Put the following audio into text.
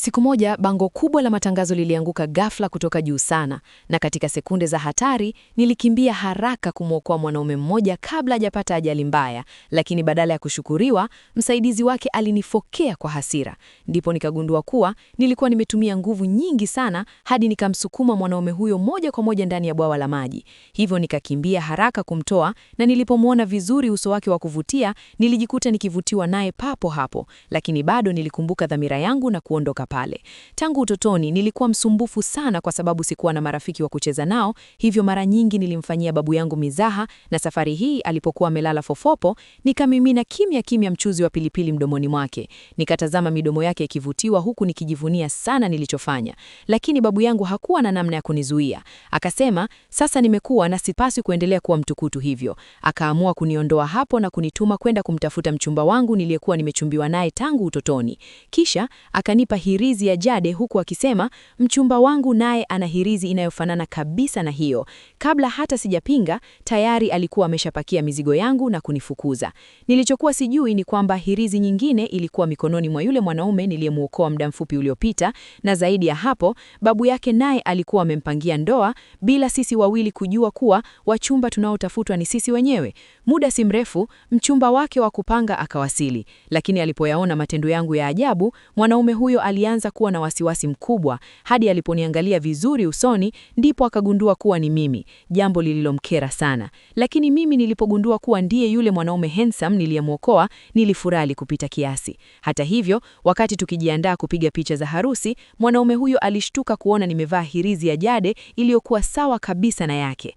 Siku moja, bango kubwa la matangazo lilianguka ghafla kutoka juu sana, na katika sekunde za hatari, nilikimbia haraka kumwokoa mwanaume mmoja kabla hajapata ajali mbaya, lakini badala ya kushukuriwa, msaidizi wake alinifokea kwa hasira. Ndipo nikagundua kuwa nilikuwa nimetumia nguvu nyingi sana hadi nikamsukuma mwanaume huyo moja kwa moja ndani ya bwawa la maji. Hivyo nikakimbia haraka kumtoa, na nilipomwona vizuri uso wake wa kuvutia, nilijikuta nikivutiwa naye papo hapo, lakini bado nilikumbuka dhamira yangu na kuondoka pale. Tangu utotoni nilikuwa msumbufu sana kwa sababu sikuwa na marafiki wa kucheza nao, hivyo mara nyingi nilimfanyia babu yangu mizaha, na safari hii alipokuwa amelala fofofo, nikamimina kimya kimya mchuzi wa pilipili mdomoni mwake. Nikatazama midomo yake ikivutiwa huku nikijivunia sana nilichofanya. Lakini babu yangu hakuwa na namna ya kunizuia. Akasema, sasa nimekuwa na sipaswi kuendelea kuwa mtukutu hivyo. Akaamua kuniondoa hapo na kunituma kwenda kumtafuta mchumba wangu niliyekuwa nimechumbiwa naye tangu utotoni. Kisha akanipa hirizi ya jade huku akisema mchumba wangu naye ana hirizi inayofanana kabisa na hiyo. Kabla hata sijapinga, tayari alikuwa ameshapakia mizigo yangu na kunifukuza. Nilichokuwa sijui ni kwamba hirizi nyingine ilikuwa mikononi mwa yule mwanaume niliyemuokoa muda mfupi uliopita, na zaidi ya hapo, babu yake naye alikuwa amempangia ndoa bila sisi wawili kujua kuwa wachumba tunaotafutwa ni sisi wenyewe. Muda si mrefu, mchumba wake wa kupanga akawasili, lakini alipoyaona matendo yangu ya ajabu, mwanaume huyo alianza kuwa na wasiwasi mkubwa, hadi aliponiangalia vizuri usoni, ndipo akagundua kuwa ni mimi, jambo lililomkera sana. Lakini mimi nilipogundua kuwa ndiye yule mwanaume handsome niliyemuokoa, nilifurahi kupita kiasi. Hata hivyo, wakati tukijiandaa kupiga picha za harusi, mwanaume huyo alishtuka kuona nimevaa hirizi ya jade iliyokuwa sawa kabisa na yake.